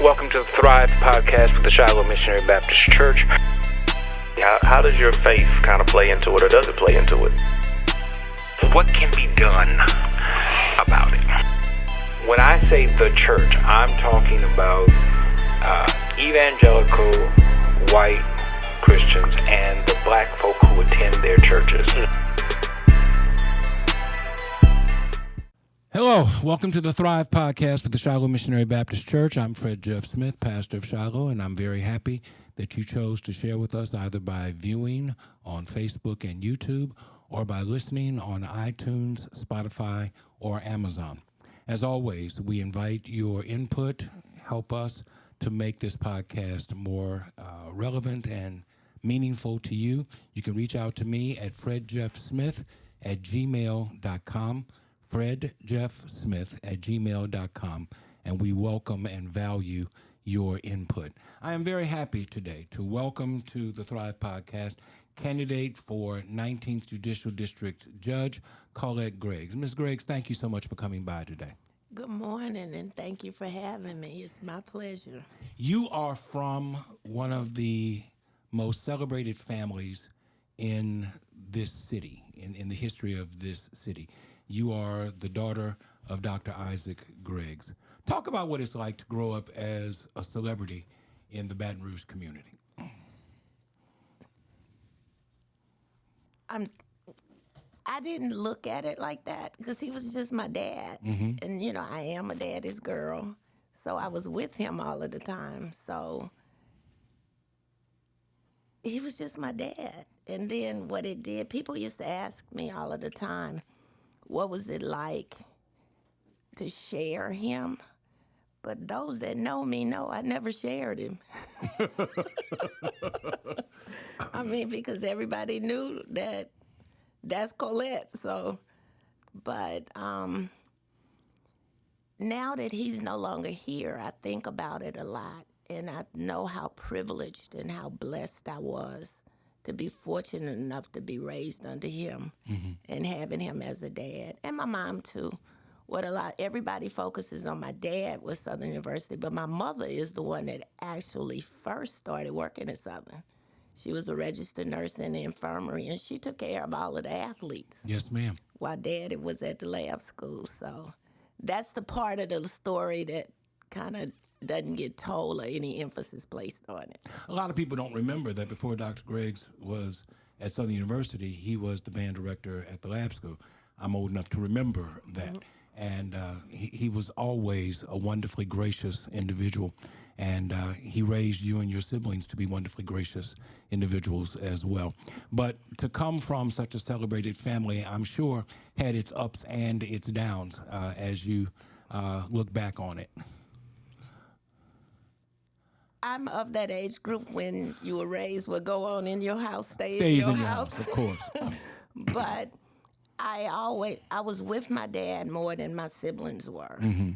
Welcome to the Thrive podcast with the Shiloh Missionary Baptist Church. How does your faith kind of play into it, or does it play into it? What can be done about it? When I say the church, I'm talking about evangelical white Christians and the black folk who attend their churches. Hello, welcome to the Thrive podcast with the Shiloh Missionary Baptist Church. I'm Fred Jeff Smith, pastor of Shiloh, and I'm very happy that you chose to share with us either by viewing on Facebook and YouTube or by listening on iTunes, Spotify, or Amazon. As always, we invite your input. Help us to make this podcast more relevant and meaningful to you. You can reach out to me at fredjeffsmith@gmail.com. fredjeffsmith@gmail.com, and we welcome and value your input. I am very happy today to welcome to the Thrive podcast candidate for 19th Judicial District Judge Colette Griggs. Ms. Griggs, thank you so much for coming by today. Good morning, and thank you for having me. It's my pleasure. You are from one of the most celebrated families in this city, in the history of this city. You are the daughter of Dr. Isaac Griggs. Talk about what it's like to grow up as a celebrity in the Baton Rouge community. I didn't look at it like that because he was just my dad. Mm-hmm. And, you know, I am a daddy's girl, so I was with him all of the time. So he was just my dad. And then what it did, people used to ask me all of the time, what was it like to share him? But those that know me know I never shared him. I mean, because everybody knew that that's Colette. So, but now that he's no longer here, I think about it a lot. And I know how privileged and how blessed I was to be fortunate enough to be raised under him and having him as a dad. And my mom, too. Everybody focuses on my dad with Southern University, but my mother is the one that actually first started working at Southern. She was a registered nurse in the infirmary, and she took care of all of the athletes. Yes, ma'am. While Daddy was at the lab school. So that's the part of the story that kind of doesn't get told or any emphasis placed on it. A lot of people don't remember that before Dr. Griggs was at Southern University, he was the band director at the lab school. I'm old enough to remember that. Mm-hmm. And he was always a wonderfully gracious individual. And he raised you and your siblings to be wonderfully gracious individuals as well. But to come from such a celebrated family, I'm sure, had its ups and its downs as you look back on it. I'm of that age group when you were raised, what go on in your house, stays in your your house. Of course. But I was with my dad more than my siblings were. Mm-hmm.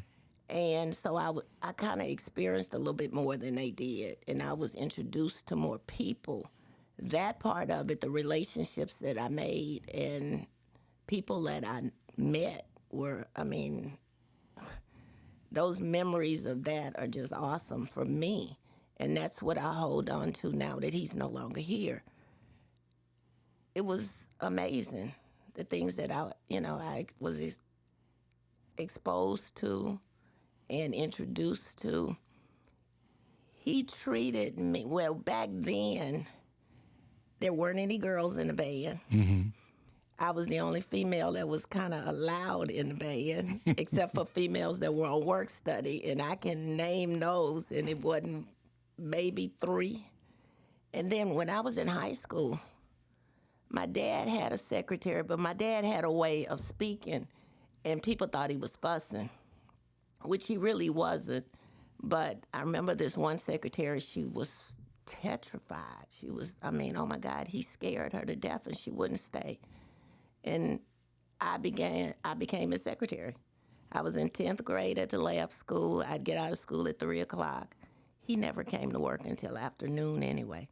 And so I kind of experienced a little bit more than they did. And I was introduced to more people. That part of it, the relationships that I made and people that I met those memories of that are just awesome for me. And that's what I hold on to now that he's no longer here. It was amazing, the things that I was exposed to and introduced to. He treated me, well, back then, there weren't any girls in the band. Mm-hmm. I was the only female that was kind of allowed in the band, except for females that were on work study, and I can name those, and it wasn't maybe 3. And then when I was in high school, my dad had a secretary, but my dad had a way of speaking, and people thought he was fussing, which he really wasn't. But I remember this one secretary, she was petrified. She was, oh my God, he scared her to death, and she wouldn't stay. And I became his secretary. I was in 10th grade at the lab school. I'd get out of school at 3 o'clock. He never came to work until afternoon anyway.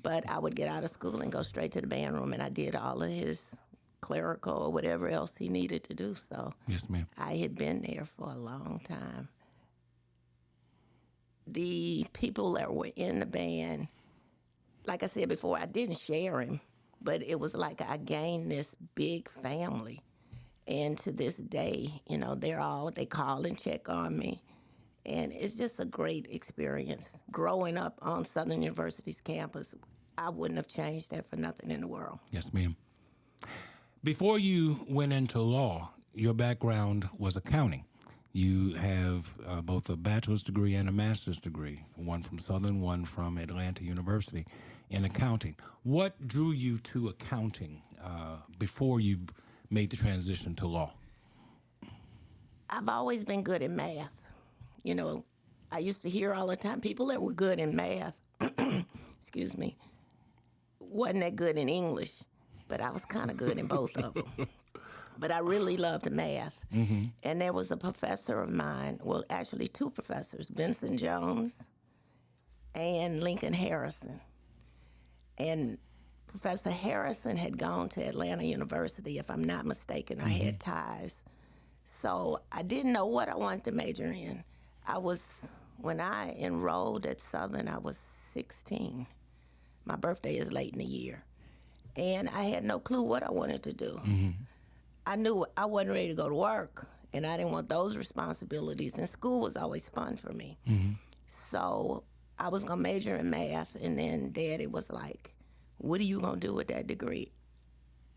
But I would get out of school and go straight to the band room, and I did all of his clerical or whatever else he needed to do. So yes, ma'am. I had been there for a long time. the people that were in the band, like I said before, I didn't share him, but it was like I gained this big family. And to this day, you know, they call and check on me. And it's just a great experience. Growing up on Southern University's campus, I wouldn't have changed that for nothing in the world. Yes, ma'am. Before you went into law, your background was accounting. You have both a bachelor's degree and a master's degree, one from Southern, one from Atlanta University in accounting. What drew you to accounting before you made the transition to law? I've always been good at math. You know, I used to hear all the time people that were good in math, excuse me, wasn't that good in English, but I was kind of good in both of them. But I really loved math. Mm-hmm. And there was a professor of mine, well, actually two professors, Vincent Jones and Lincoln Harrison. And Professor Harrison had gone to Atlanta University, if I'm not mistaken, or had ties. So I didn't know what I wanted to major in. When I enrolled at Southern, I was 16. My birthday is late in the year. And I had no clue what I wanted to do. Mm-hmm. I knew I wasn't ready to go to work, and I didn't want those responsibilities, and school was always fun for me. Mm-hmm. So I was going to major in math, and then Daddy was like, what are you going to do with that degree?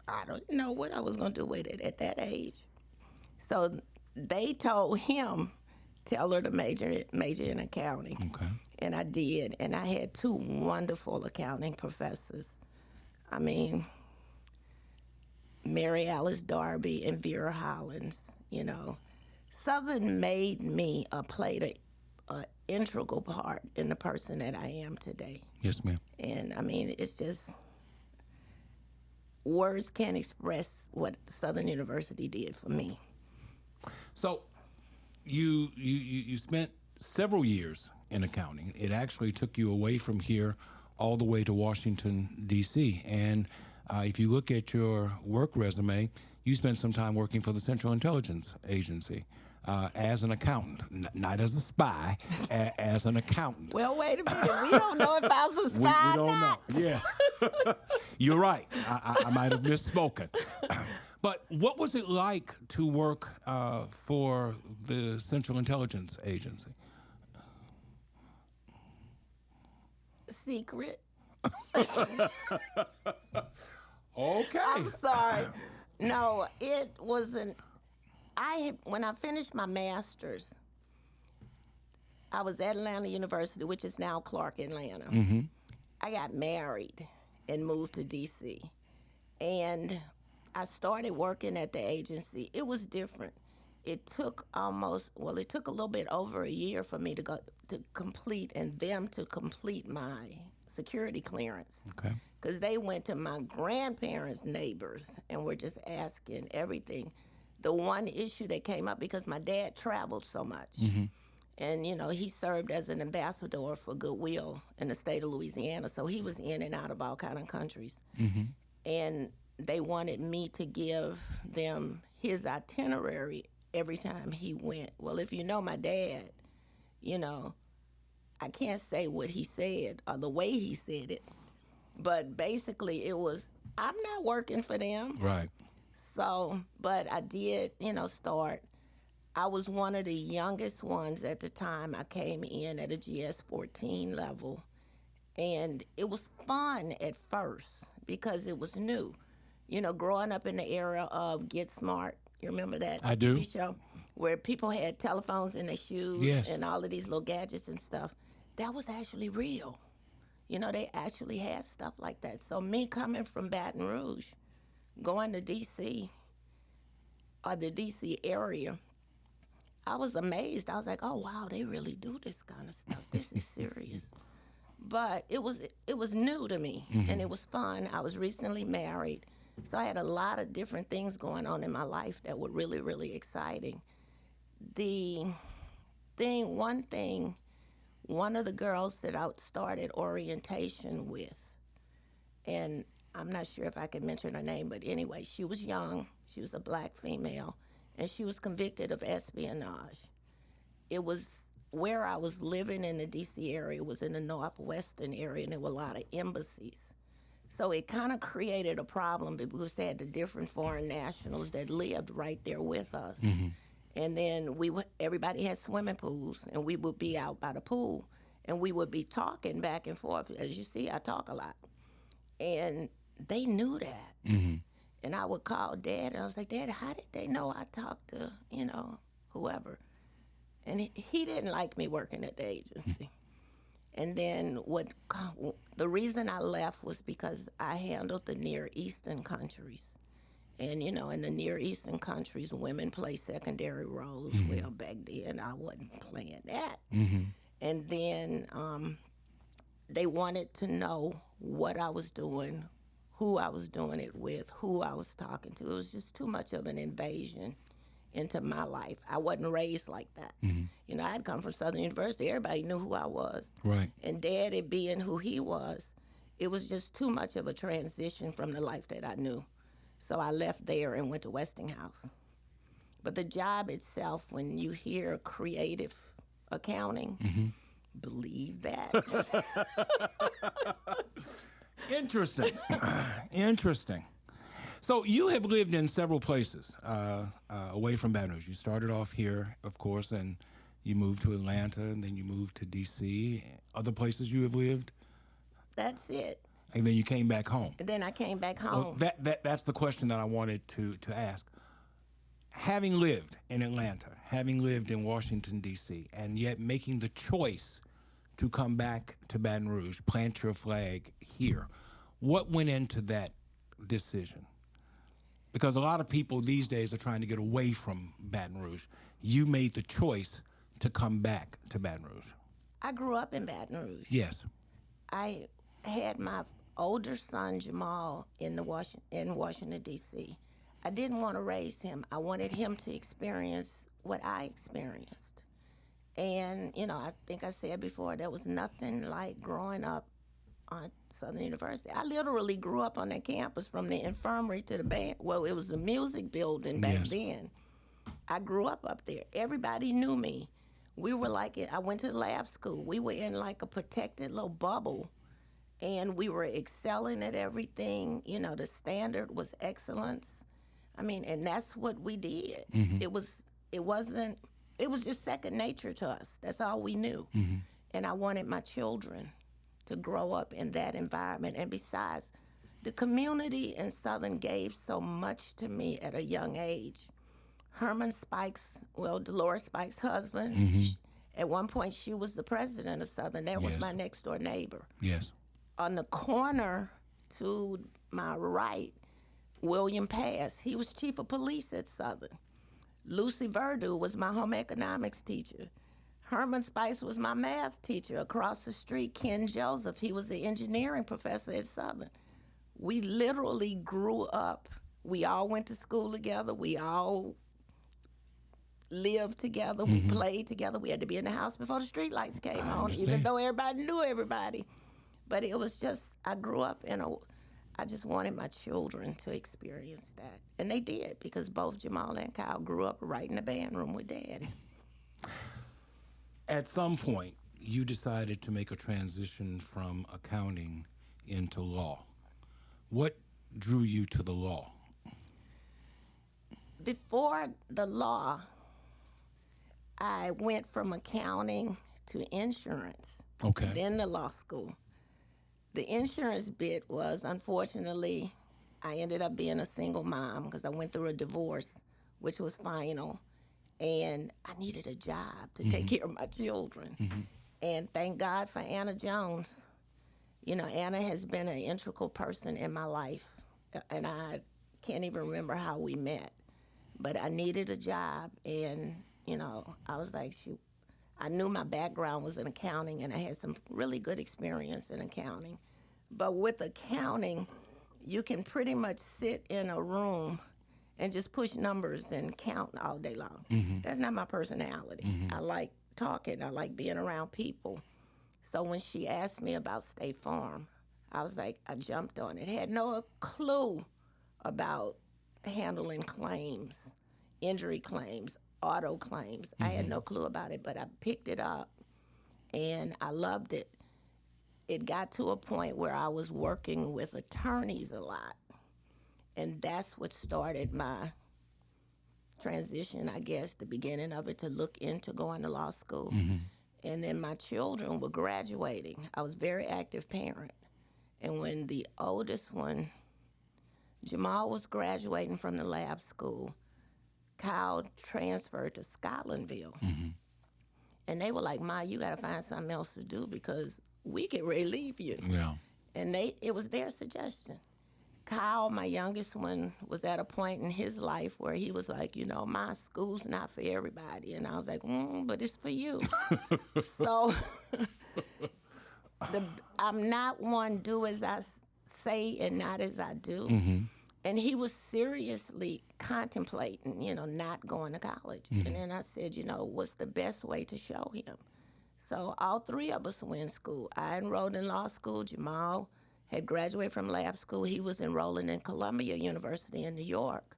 I don't know what I was going to do with it at that age. So they told him, tell her to major in accounting. Okay. And I did, and I had two wonderful accounting professors. I mean, Mary Alice Darby and Vera Hollins, you know. Southern made me played an integral part in the person that I am today. Yes, ma'am. And, I mean, it's just, words can't express what Southern University did for me. So you spent several years in accounting. It actually took you away from here all the way to Washington, D.C., and if you look at your work resume, you spent some time working for the Central Intelligence Agency as an accountant, not as a spy, as an accountant. Well, wait a minute. We don't know if I was a spy we don't or not. know. Yeah. You're right. I might have misspoken. But what was it like to work for the Central Intelligence Agency? Secret. Okay. I'm sorry. No, it wasn't. When I finished my master's, I was at Atlanta University, which is now Clark Atlanta. Mm-hmm. I got married and moved to D.C. And I started working at the agency. It was different. It took a little bit over a year for me to complete my security clearance. Okay. Because they went to my grandparents' neighbors and were just asking everything. The one issue that came up, because my dad traveled so much, mm-hmm. and, you know, he served as an ambassador for Goodwill in the state of Louisiana, so he was in and out of all kind of countries. Mm-hmm. And they wanted me to give them his itinerary every time he went. Well, if you know my dad, you know, I can't say what he said or the way he said it, but basically it was, I'm not working for them. Right. So, but I did, you know, start. I was one of the youngest ones at the time. I came in at a GS-14 level, and it was fun at first because it was new. You know, growing up in the era of Get Smart, you remember that I do. TV show? Where people had telephones in their shoes, yes, and all of these little gadgets and stuff. That was actually real. You know, they actually had stuff like that. So me coming from Baton Rouge, going to D.C., or the D.C. area, I was amazed. I was like, oh, wow, they really do this kind of stuff. This is serious. But it was new to me, mm-hmm. and it was fun. I was recently married, so I had a lot of different things going on in my life that were really, really exciting. One of the girls that I started orientation with, and I'm not sure if I can mention her name, but anyway, she was young. She was a black female, and she was convicted of espionage. It was where I was living in the D.C. area was in the northwestern area, and there were a lot of embassies. So it kind of created a problem because they had the different foreign nationals that lived right there with us. And then everybody had swimming pools, and we would be out by the pool, and we would be talking back and forth. As you see, I talk a lot. And they knew that. And I would call Dad, and I was like, Dad, how did they know I talked to, whoever? And he didn't like me working at the agency. And then the reason I left was because I handled the Near Eastern countries. And, in the Near Eastern countries, women play secondary roles. Well, back then, I wasn't playing that. And then they wanted to know what I was doing, who I was doing it with, who I was talking to. It was just too much of an invasion into my life. I wasn't raised like that. I'd come from Southern University. Everybody knew who I was. Right. And Daddy being who he was, it was just too much of a transition from the life that I knew. So I left there and went to Westinghouse. But the job itself, when you hear creative accounting, believe that. Interesting. Interesting. So you have lived in several places away from Baton Rouge. You started off here, of course, and you moved to Atlanta, and then you moved to D.C. Other places you have lived? That's it. And then you came back home. And then I came back home. Well, that's the question that I wanted to ask. Having lived in Atlanta, having lived in Washington, D.C., and yet making the choice to come back to Baton Rouge, plant your flag here, what went into that decision? Because a lot of people these days are trying to get away from Baton Rouge. You made the choice to come back to Baton Rouge. I grew up in Baton Rouge. Yes. I had my older son, Jamal, in Washington, D.C. I didn't want to raise him. I wanted him to experience what I experienced. And, I think I said before, there was nothing like growing up on Southern University. I literally grew up on that campus from the infirmary to the band. Well, it was a music building back then. I grew up there. Everybody knew me. We were I went to the lab school. We were in like a protected little bubble, and we were excelling at everything. The standard was excellence. And that's what we did. It was just second nature to us. That's all we knew. And I wanted my children to grow up in that environment. And besides, the community in Southern gave so much to me at a young age. Herman Spike's, Dolores Spike's husband, at one point she was the president of Southern. That was my next door neighbor. Yes. On the corner to my right, William Pass, he was chief of police at Southern. Lucy Verdu was my home economics teacher. Herman Spice was my math teacher. Across the street, Ken Joseph, he was the engineering professor at Southern. We literally grew up. We all went to school together. We all lived together. We played together. We had to be in the house before the street lights came on, even though everybody knew everybody. But it was just, I grew up I just wanted my children to experience that. And they did, because both Jamal and Kyle grew up right in the band room with Daddy. At some point, you decided to make a transition from accounting into law. What drew you to the law? Before the law, I went from accounting to insurance. Okay. Then the law school. The insurance bit was, unfortunately, I ended up being a single mom because I went through a divorce, which was final. And I needed a job to take care of my children. And thank God for Anna Jones. Anna has been an integral person in my life. And I can't even remember how we met. But I needed a job. And, I was like, shoot. I knew my background was in accounting, and I had some really good experience in accounting. But with accounting, you can pretty much sit in a room and just push numbers and count all day long. That's not my personality. I like talking. I like being around people. So when she asked me about State Farm, I jumped on it. Had no clue about handling claims, injury claims, auto claims. I had no clue about it, but I picked it up and I loved it. It got to a point where I was working with attorneys a lot. And that's what started my transition, I guess, the beginning of it, to look into going to law school. And then my children were graduating. I was a very active parent. And when the oldest one, Jamal, was graduating from the lab school, Kyle transferred to Scotlandville. And they were like, Ma, you got to find something else to do because we get ready to leave you. Yeah. And it was their suggestion. Kyle, my youngest one, was at a point in his life where he was like, my school's not for everybody. And I was like, but it's for you. So I'm not one do as I say and not as I do. And he was seriously contemplating, not going to college. And then I said, what's the best way to show him? So all three of us were in school. I enrolled in law school. Jamal had graduated from lab school. He was enrolling in Columbia University in New York.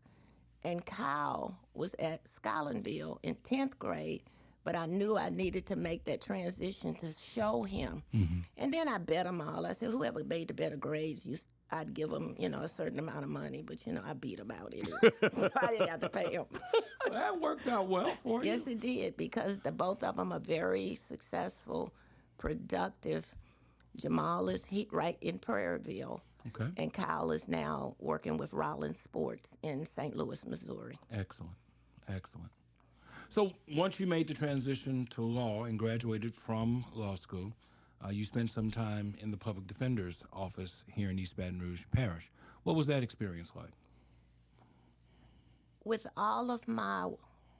And Kyle was at Scotlandville in 10th grade, but I knew I needed to make that transition to show him. And then I bet them all. I said, whoever made the better grades, I'd give them, a certain amount of money, but, I beat them out anyway. So I didn't have to pay them. Well, that worked out well for you. Yes, it did, because both of them are very successful, productive. Jamal is right in Prairieville, Okay. and Kyle is now working with Rollins Sports in St. Louis, Missouri. Excellent. Excellent. So once you made the transition to law and graduated from law school, you spent some time in the public defender's office here in East Baton Rouge Parish. What was that experience like? With all of my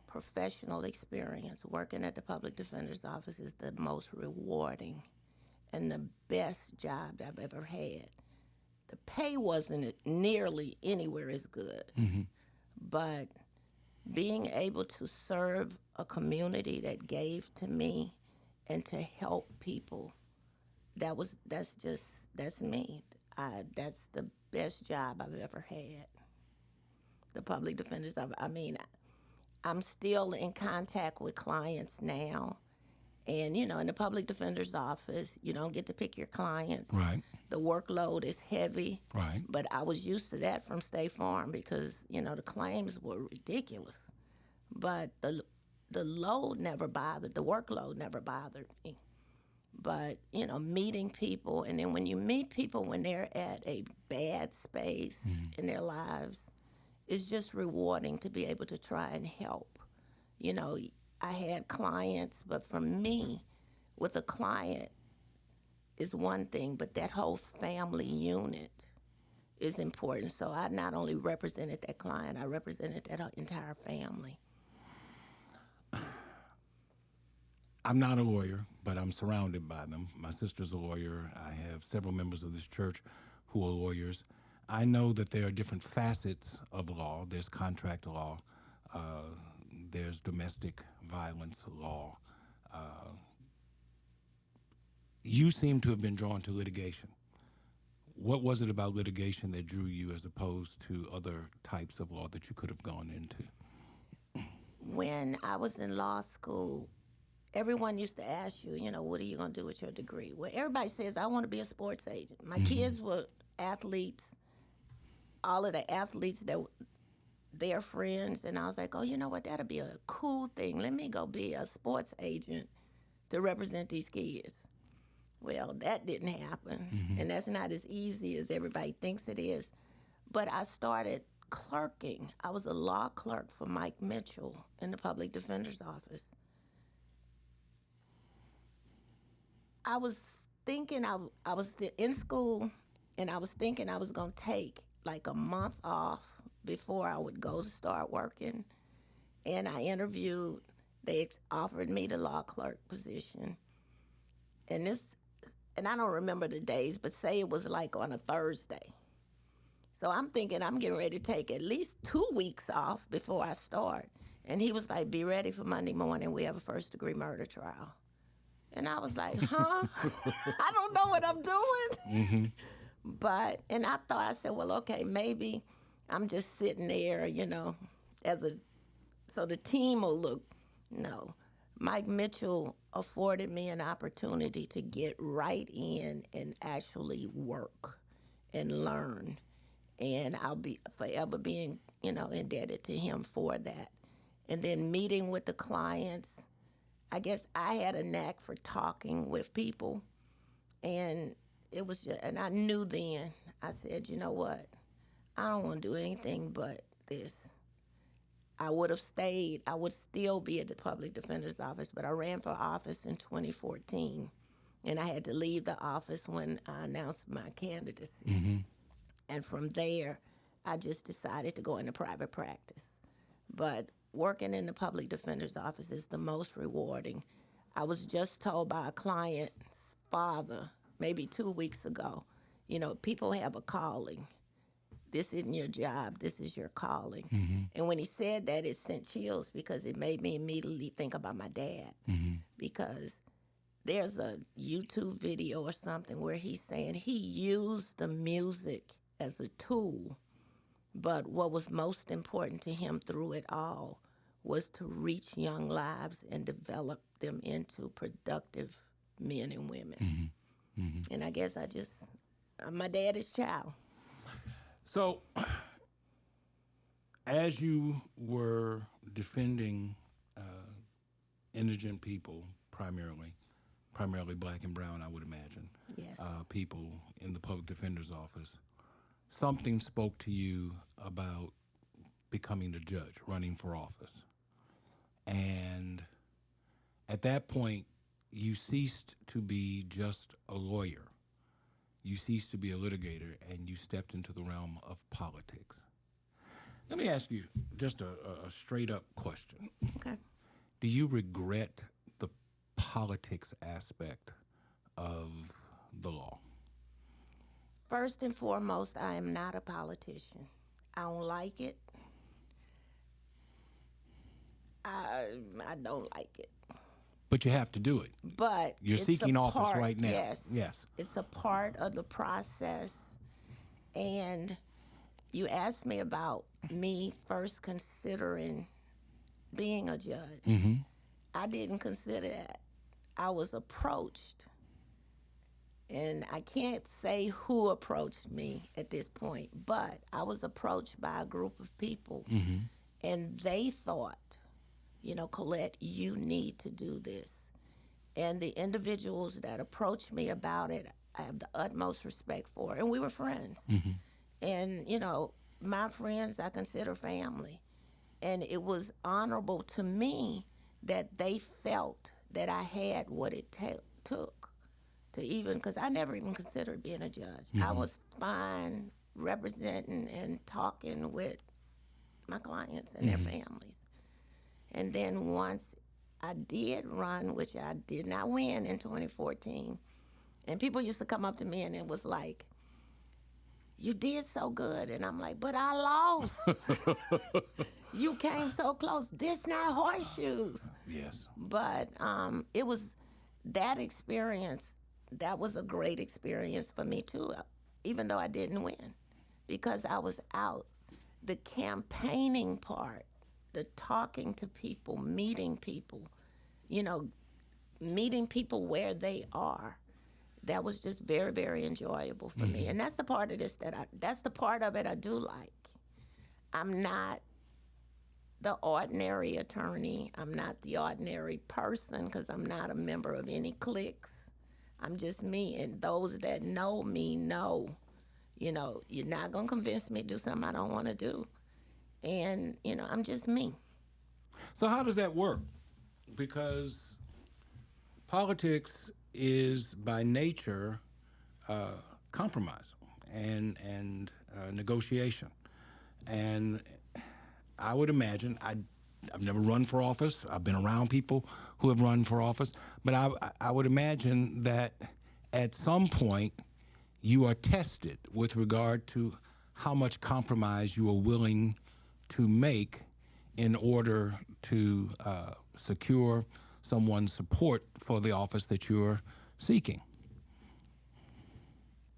professional experience, working at the public defender's office is the most rewarding and the best job I've ever had. The pay wasn't nearly anywhere as good, but being able to serve a community that gave to me and to help people, that's me. That's the best job I've ever had. The public defender's office. I'm still in contact with clients now. And, in the public defender's office, you don't get to pick your clients. Right. The workload is heavy. Right. But I was used to that from State Farm because, the claims were ridiculous. But the load never bothered, the workload never bothered me. But, meeting people, and then when you meet people when they're at a bad space in their lives, it's just rewarding to be able to try and help. I had clients, but for me, with a client is one thing, but that whole family unit is important. So I not only represented that client, I represented that entire family. I'm not a lawyer, but I'm surrounded by them. My sister's a lawyer. I have several members of this church who are lawyers. I know that there are different facets of law. There's contract law. There's domestic violence law. You seem to have been drawn to litigation. What was it about litigation that drew you as opposed to other types of law that you could have gone into? When I was in law school, everyone used to ask you, what are you going to do with your degree? Well, everybody says, I want to be a sports agent. My kids were athletes. All of the athletes that their friends, and I was like, oh, you know what, that'll be a cool thing. Let me go be a sports agent to represent these kids. Well, that didn't happen, and that's not as easy as everybody thinks it is. But I started clerking. I was a law clerk for Mike Mitchell in the public defender's office. I was thinking I was in school, and I was thinking I was going to take like a month off before I would go to start working. And I interviewed. They offered me the law clerk position. And I don't remember the days, but say it was like on a Thursday. So I'm thinking I'm getting ready to take at least 2 weeks off before I start. And he was like, be ready for Monday morning. We have a first-degree murder trial. And I was like, huh? I don't know what I'm doing. But, and I said, well, okay, maybe I'm just sitting there, as so the team will look. No. Mike Mitchell afforded me an opportunity to get right in and actually work and learn. And I'll be forever being, indebted to him for that. And then meeting with the clients, I guess I had a knack for talking with people. And it was just, and I knew then, I said, you know what? I don't want to do anything but this. I would have stayed. I would still be at the public defender's office, but I ran for office in 2014, and I had to leave the office when I announced my candidacy. Mm-hmm. And from there, I just decided to go into private practice. But working in the public defender's office is the most rewarding. I was just told by a client's father maybe 2 weeks ago, people have a calling. This isn't your job, this is your calling. Mm-hmm. And when he said that, it sent chills because it made me immediately think about my dad. Mm-hmm. Because there's a YouTube video or something where he's saying he used the music as a tool, but what was most important to him through it all was to reach young lives and develop them into productive men and women. Mm-hmm. Mm-hmm. And I guess I'm my daddy's child. So, as you were defending indigent people, primarily black and brown, I would imagine, Yes. people in the public defender's office, something spoke to you about becoming a judge, running for office. And at that point, you ceased to be just a lawyer. You ceased to be a litigator, and you stepped into the realm of politics. Let me ask you just a straight-up question. Okay. Do you regret the politics aspect of the law? First and foremost, I am not a politician. I don't like it. I don't like it. But you have to do it. But You're it's seeking a office part, right now. Yes. It's a part of the process. And you asked me about me first considering being a judge. Mm-hmm. I didn't consider that. I was approached. And I can't say who approached me at this point, but I was approached by a group of people. Mm-hmm. And they thought, Colette, you need to do this. And the individuals that approached me about it, I have the utmost respect for. And we were friends. Mm-hmm. And, my friends I consider family. And it was honorable to me that they felt that I had what it took to even, because I never even considered being a judge. Mm-hmm. I was fine representing and talking with my clients and their families. And then once I did run, which I did not win in 2014, and people used to come up to me and it was like, you did so good. And I'm like, but I lost. You came so close. This not horseshoes. Yes. But it was that experience, that was a great experience for me too, even though I didn't win, because I was out. The campaigning part, the talking to people, meeting people, meeting people where they are, that was just very, very enjoyable for me. And that's the part of this that's the part of it I do like. I'm not the ordinary attorney. I'm not the ordinary person because I'm not a member of any cliques. I'm just me. And those that know me know, you're not going to convince me to do something I don't want to do. And, I'm just me. So how does that work? Because politics is by nature compromise and negotiation. And I would imagine, I've never run for office. I've been around people who have run for office. But I would imagine that at some point you are tested with regard to how much compromise you are willing to make in order to secure someone's support for the office that you're seeking.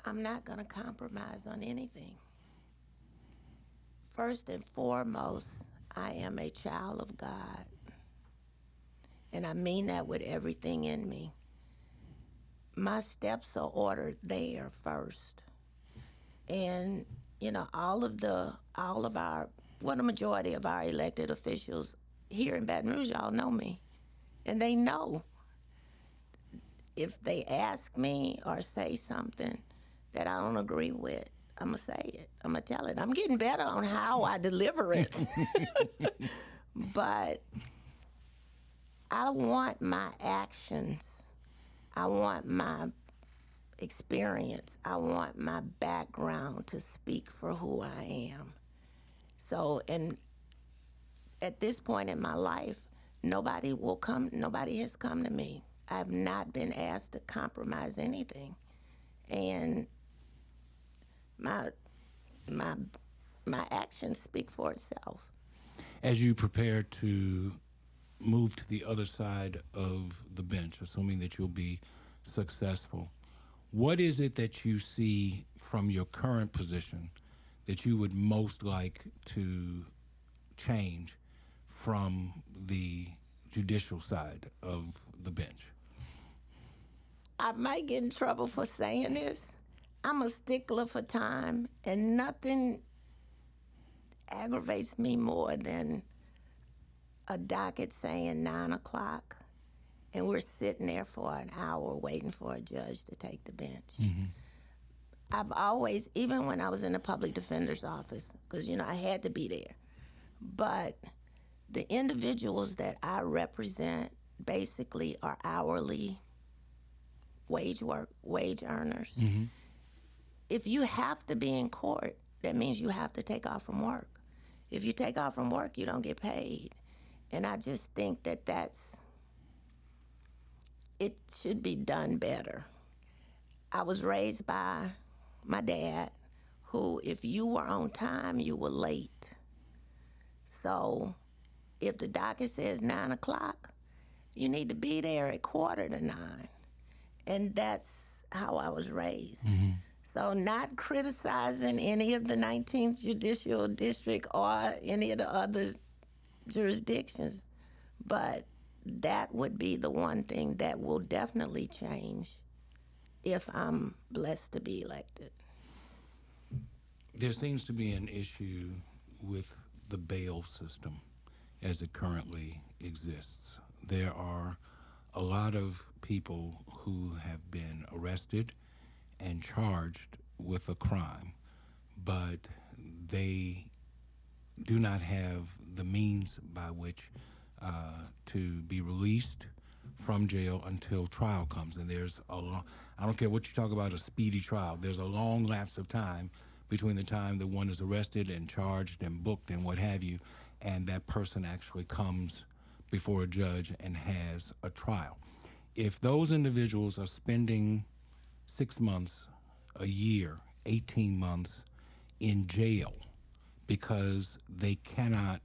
I'm not going to compromise on anything. First and foremost, I am a child of God. And I mean that with everything in me. My steps are ordered there first. And, you know, the majority of our elected officials here in Baton Rouge all know me. And they know if they ask me or say something that I don't agree with, I'm going to say it. I'm going to tell it. I'm getting better on how I deliver it. But I want my actions, I want my experience, I want my background to speak for who I am. So, and at this point in my life, nobody has come to me. I've not been asked to compromise anything. And my actions speak for itself. As you prepare to move to the other side of the bench, assuming that you'll be successful, what is it that you see from your current position that you would most like to change from the judicial side of the bench? I might get in trouble for saying this. I'm a stickler for time, and nothing aggravates me more than a docket saying 9 o'clock, and we're sitting there for an hour waiting for a judge to take the bench. Mm-hmm. I've always, even when I was in the public defender's office, because, you know, I had to be there, but the individuals that I represent basically are hourly wage earners. Mm-hmm. If you have to be in court, that means you have to take off from work. If you take off from work, you don't get paid. And I just think that it should be done better. I was raised by my dad, who, if you were on time, you were late. So if the docket says 9 o'clock, you need to be there at 8:45. And that's how I was raised. Mm-hmm. So not criticizing any of the 19th Judicial District or any of the other jurisdictions, but that would be the one thing that will definitely change if I'm blessed to be elected. There seems to be an issue with the bail system as it currently exists. There are a lot of people who have been arrested and charged with a crime, but they do not have the means by which to be released from jail until trial comes. And there's I don't care what you talk about, a speedy trial. There's a long lapse of time between the time that one is arrested and charged and booked and what have you, and that person actually comes before a judge and has a trial. If those individuals are spending 6 months, a year, 18 months in jail because they cannot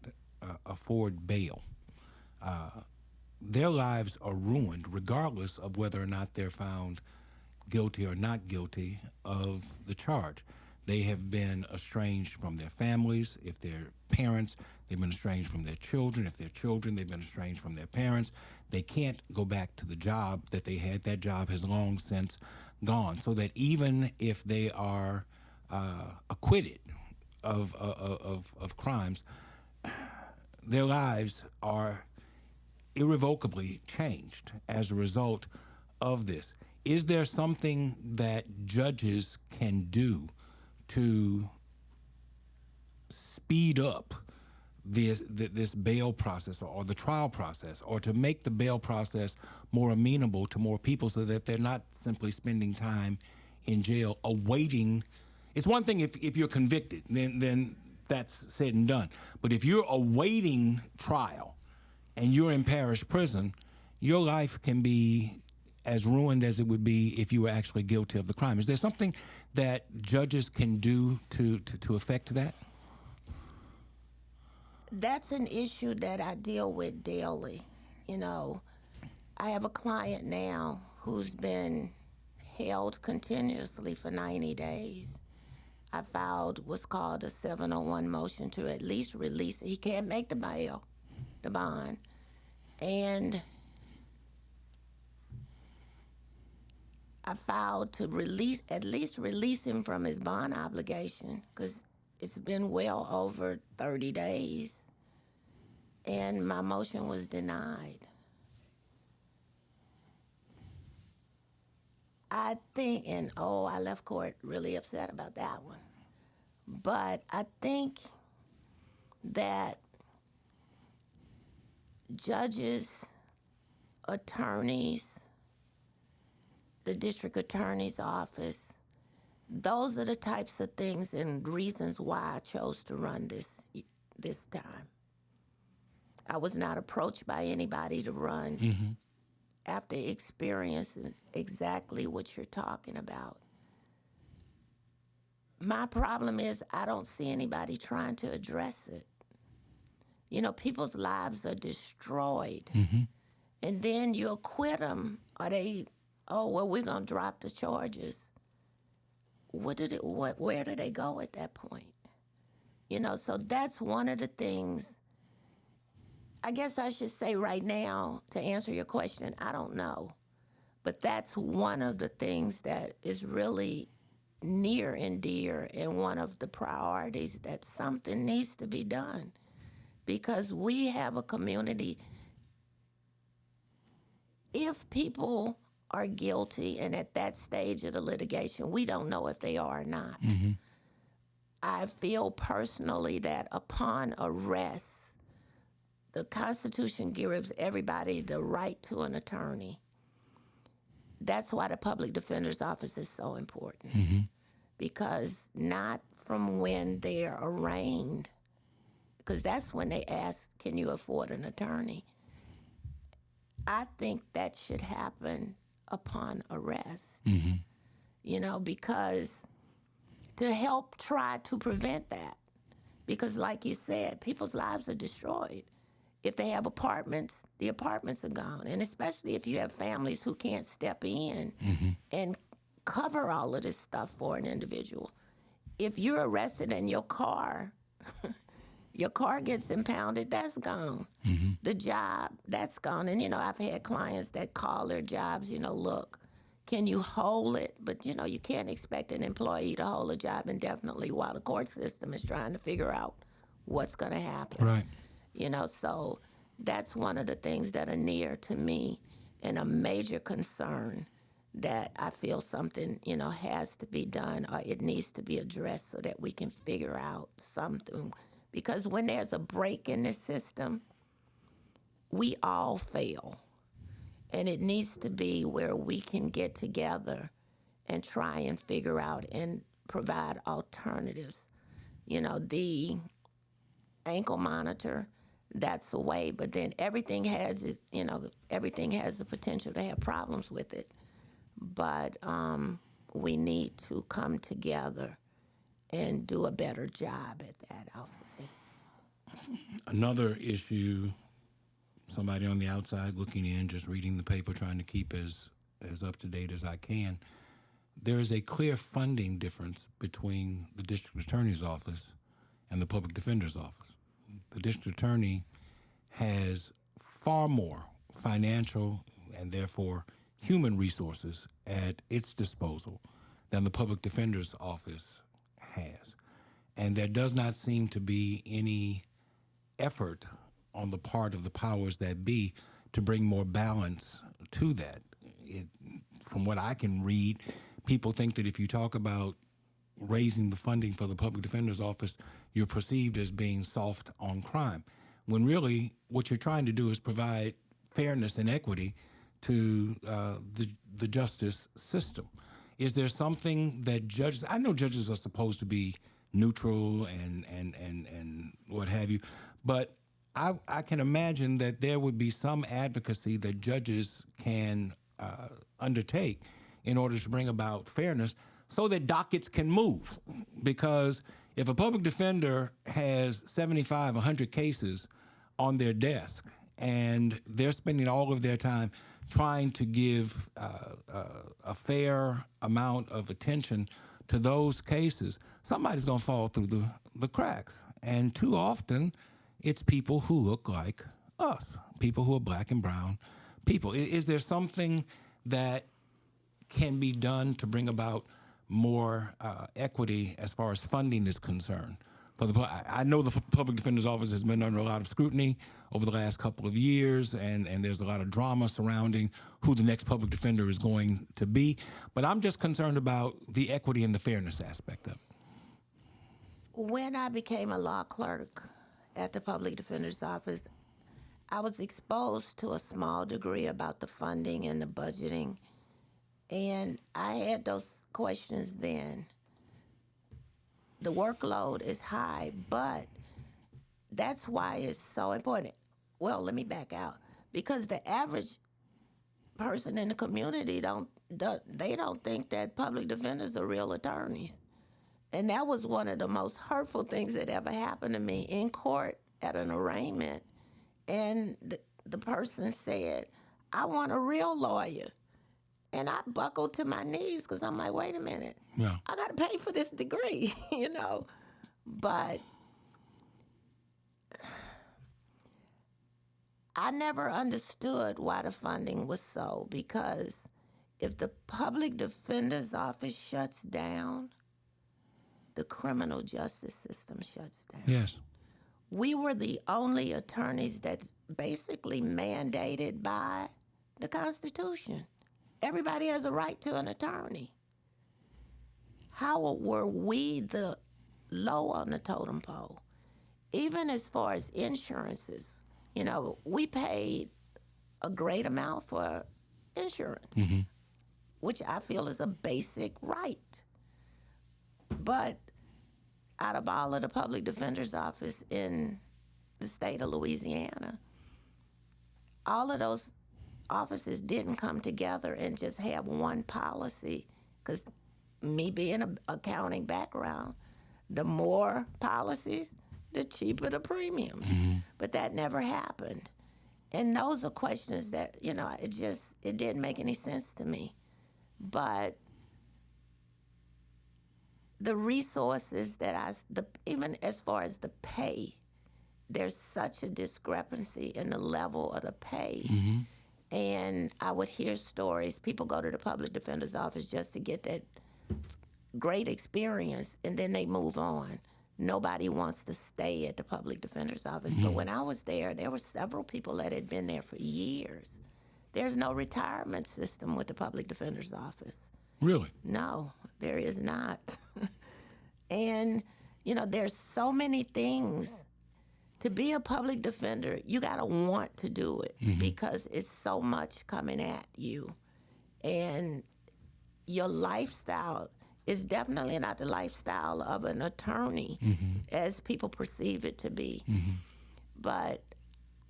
afford bail, their lives are ruined regardless of whether or not they're found guilty or not guilty of the charge. They have been estranged from their families. If they're parents, they've been estranged from their children. If they're children, they've been estranged from their parents. They can't go back to the job that they had. That job has long since gone. So that even if they are acquitted of crimes, their lives are irrevocably changed as a result of this. Is there something that judges can do to speed up this bail process or the trial process, or to make the bail process more amenable to more people so that they're not simply spending time in jail awaiting? It's one thing if you're convicted, then that's said and done. But if you're awaiting trial and you're in parish prison, your life can be as ruined as it would be if you were actually guilty of the crime. Is there something that judges can do to affect that? That's an issue that I deal with daily. You know, I have a client now who's been held continuously for 90 days. I filed what's called a 701 motion to at least release it. He can't make the bail, the bond. And I filed to at least release him from his bond obligation, because it's been well over 30 days. And my motion was denied. I think, and I left court really upset about that one. But I think that judges, attorneys, the district attorney's office, those are the types of things and reasons why I chose to run this time. I was not approached by anybody to run after experiencing exactly what you're talking about. My problem is I don't see anybody trying to address it. You know, people's lives are destroyed. And then you acquit them, or we're going to drop the charges. Where do they go at that point? You know, so that's one of the things. I guess I should say right now, to answer your question, I don't know. But that's one of the things that is really near and dear, and one of the priorities, that something needs to be done. Because we have a community, if people are guilty and at that stage of the litigation, we don't know if they are or not. I feel personally that upon arrest, the Constitution gives everybody the right to an attorney. That's why the public defender's office is so important. Because not from when they're arraigned, because that's when they ask, can you afford an attorney? I think that should happen upon arrest. You know, because to help try to prevent that. Because like you said, people's lives are destroyed. If they have apartments, the apartments are gone. And especially if you have families who can't step in and cover all of this stuff for an individual. If you're arrested and your car gets impounded, that's gone. The job, that's gone. And, you know, I've had clients that call their jobs, you know, look, can you hold it? But, you know, you can't expect an employee to hold a job indefinitely while the court system is trying to figure out what's going to happen. Right. You know, so that's one of the things that are near to me, and a major concern that I feel something, you know, has to be done, or it needs to be addressed so that we can figure out something. Because when there's a break in the system, we all fail. And it needs to be where we can get together and try and figure out and provide alternatives. You know, the ankle monitor, that's the way, but then everything has the potential to have problems with it. But we need to come together and do a better job at that, I'll say. Another issue, somebody on the outside looking in, just reading the paper, trying to keep as up to date as I can, there is a clear funding difference between the district attorney's office and the public defender's office. The district attorney has far more financial and therefore human resources at its disposal than the public defender's office has. And there does not seem to be any effort on the part of the powers that be to bring more balance to that. From what I can read, people think that if you talk about raising the funding for the public defender's office, you're perceived as being soft on crime, when really what you're trying to do is provide fairness and equity to the justice system. Is there something that judges, I know judges are supposed to be neutral and what have you, but I can imagine that there would be some advocacy that judges can undertake in order to bring about fairness so that dockets can move. Because if a public defender has 75, 100 cases on their desk and they're spending all of their time trying to give a fair amount of attention to those cases, somebody's going to fall through the cracks. And too often, it's people who look like us, people who are black and brown people. Is there something that can be done to bring about more equity as far as funding is concerned? I know the Public Defender's Office has been under a lot of scrutiny over the last couple of years, and there's a lot of drama surrounding who the next public defender is going to be. But I'm just concerned about the equity and the fairness aspect of it. When I became a law clerk at the Public Defender's Office, I was exposed to a small degree about the funding and the budgeting, and I had those questions then. The workload is high, but that's why it's so important. Well, let me back out. Because the average person in the community don't think that public defenders are real attorneys. And that was one of the most hurtful things that ever happened to me in court at an arraignment. And the person said, "I want a real lawyer." And I buckled to my knees because I'm like, wait a minute. Yeah. I got to pay for this degree, you know. But I never understood why the funding was so, because if the Public Defender's Office shuts down, the criminal justice system shuts down. Yes. We were the only attorneys that's basically mandated by the Constitution. Everybody has a right to an attorney. How were we the low on the totem pole? Even as far as insurances, you know, we paid a great amount for insurance, which I feel is a basic right. But out of all of the public defender's office in the state of Louisiana, all of those offices didn't come together and just have one policy, because me being an accounting background, the more policies, the cheaper the premiums. But that never happened. And those are questions that, you know, it didn't make any sense to me. But the resources that even as far as the pay, there's such a discrepancy in the level of the pay. And I would hear stories, people go to the public defender's office just to get that great experience, and then they move on. Nobody wants to stay at the public defender's office. But when I was there were several people that had been there for years. There's no retirement system with the public defender's office. Really? No, there is not. And, you know, there's so many things. To be a public defender, you got to want to do it because it's so much coming at you. And your lifestyle is definitely not the lifestyle of an attorney as people perceive it to be. But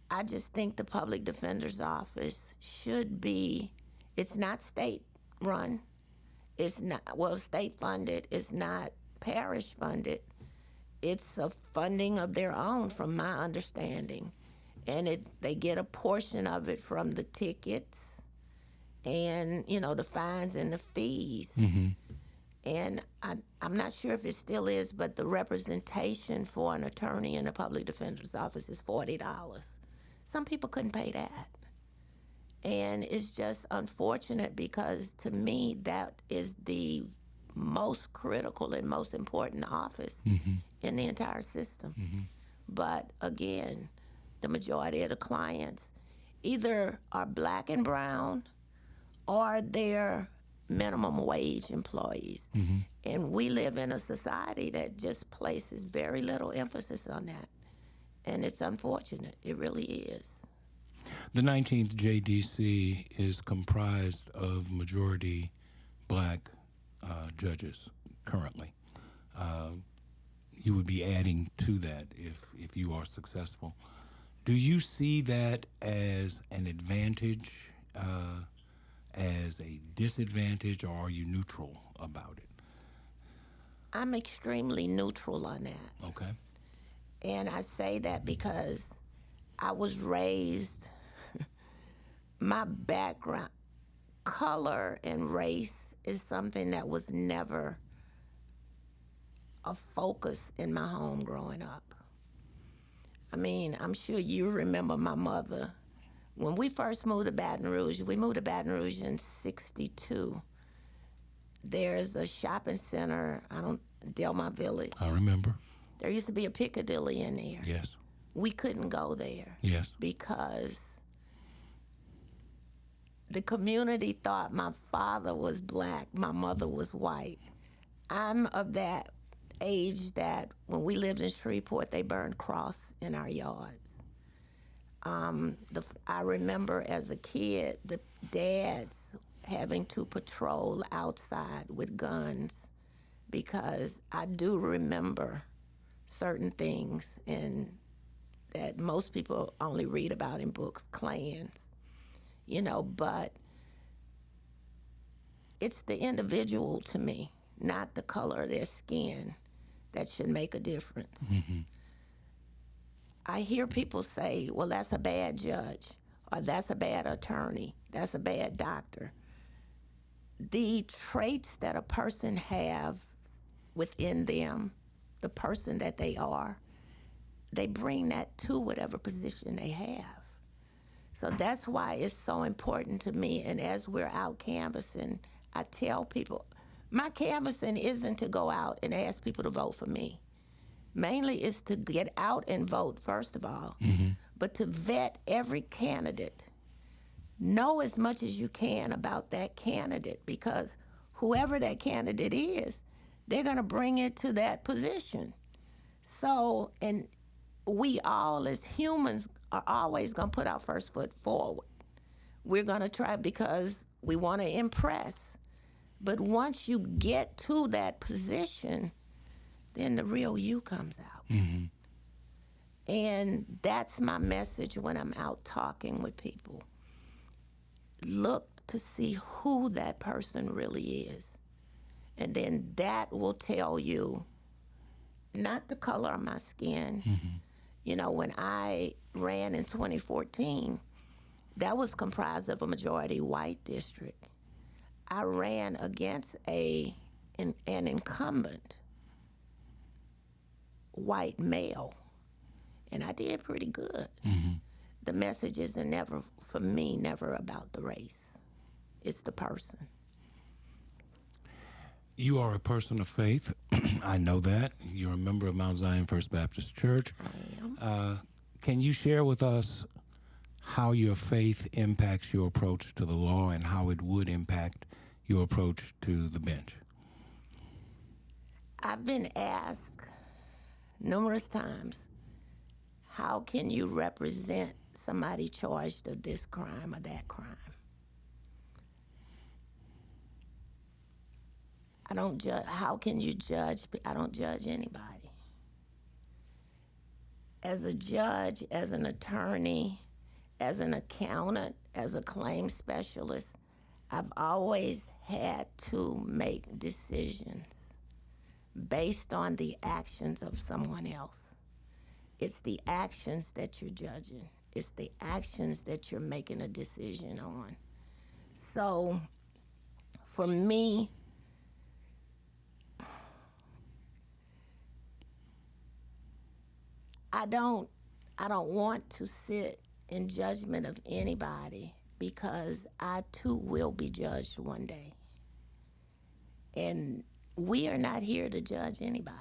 I just think the public defender's office should be, it's not state run. It's not, well, state funded. It's not parish funded. It's a funding of their own, from my understanding. And they get a portion of it from the tickets and, you know, the fines and the fees. And I'm not sure if it still is, but the representation for an attorney in a public defender's office is $40. Some people couldn't pay that. And it's just unfortunate, because to me, that is the most critical and most important office in the entire system. But again, the majority of the clients either are black and brown or they're minimum wage employees. And we live in a society that just places very little emphasis on that. And it's unfortunate. It really is. The 19th JDC is comprised of majority black judges currently. You would be adding to that if you are successful. Do you see that as an advantage, as a disadvantage, or are you neutral about it? I'm extremely neutral on that. Okay. And I say that because I was raised, my background, color and race is something that was never a focus in my home growing up. I mean, I'm sure you remember my mother. When we first moved to Baton Rouge, we moved to Baton Rouge in '62. There's a shopping center, Delmont Village. I remember. There used to be a Piccadilly in there. Yes. We couldn't go there. Yes. Because the community thought my father was black, my mother was white. I'm of that age that when we lived in Shreveport, they burned cross in our yards. I remember as a kid, the dads having to patrol outside with guns because I do remember certain things that most people only read about in books, clans, but it's the individual to me, not the color of their skin, that should make a difference. Mm-hmm. I hear people say, well, that's a bad judge, or that's a bad attorney, that's a bad doctor. The traits that a person have within them, the person that they are, they bring that to whatever position they have. So that's why it's so important to me. And as we're out canvassing, I tell people, my canvassing isn't to go out and ask people to vote for me. Mainly it's to get out and vote, first of all, but to vet every candidate. Know as much as you can about that candidate, because whoever that candidate is, they're going to bring it to that position. So, and we all as humans are always going to put our first foot forward. We're going to try because we want to impress. But once you get to that position, then the real you comes out. Mm-hmm. And that's my message when I'm out talking with people. Look to see who that person really is. And then that will tell you, not the color of my skin. Mm-hmm. When I ran in 2014, that was comprised of a majority white district. I ran against an incumbent white male, and I did pretty good. Mm-hmm. The message is never, for me, never about the race. It's the person. You are a person of faith. I know that. You're a member of Mount Zion First Baptist Church. I am. Can you share with us how your faith impacts your approach to the law and how it would impact your approach to the bench? I've been asked numerous times, how can you represent somebody charged of this crime or that crime? I don't judge. How can you judge? I don't judge anybody. As a judge, as an attorney, as an accountant, as a claim specialist, I've always had to make decisions based on the actions of someone else. It's the actions that you're judging. It's the actions that you're making a decision on. So, for me, I don't want to sit in judgment of anybody, because I too will be judged one day. And we are not here to judge anybody.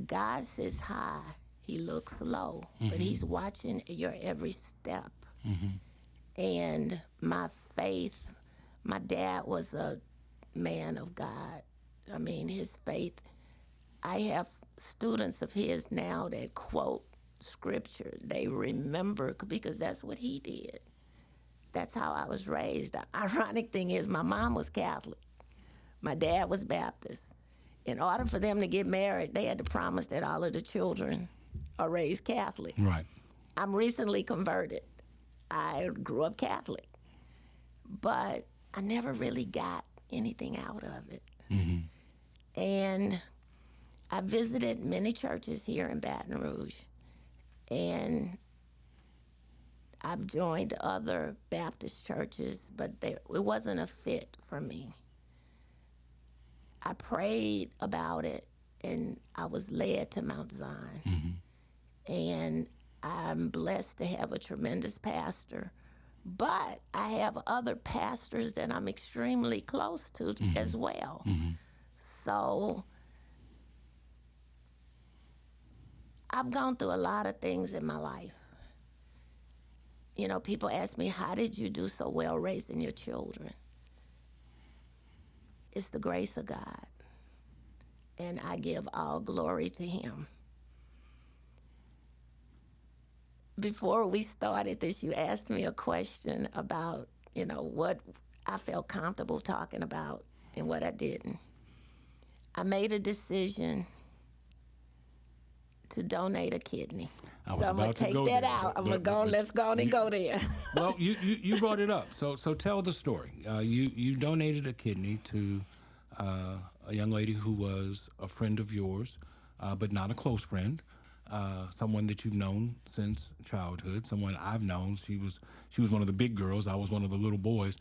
God sits high, he looks low, but he's watching your every step. And my faith, my dad was a man of God. I mean, his faith, I have students of his now that quote scripture. They remember, because that's what he did. That's how I was raised. The ironic thing is, my mom was Catholic. My dad was Baptist. In order for them to get married, they had to promise that all of the children are raised Catholic. Right. I'm recently converted. I grew up Catholic, but I never really got anything out of it. And I visited many churches here in Baton Rouge, and I've joined other Baptist churches, but it wasn't a fit for me. I prayed about it, and I was led to Mount Zion. And I'm blessed to have a tremendous pastor, but I have other pastors that I'm extremely close to as well. So I've gone through a lot of things in my life. You know, people ask me, how did you do so well raising your children? It's the grace of God, and I give all glory to him. Before we started this, you asked me a question about, you know, what I felt comfortable talking about and what I didn't. I made a decision to donate a kidney. So I'm going to take that out. I'm going to go, let's go on and go there. Well, you brought it up. So tell the story. You donated a kidney to a young lady who was a friend of yours, but not a close friend. Someone that you've known since childhood, someone I've known. She was one of the big girls. I was one of the little boys.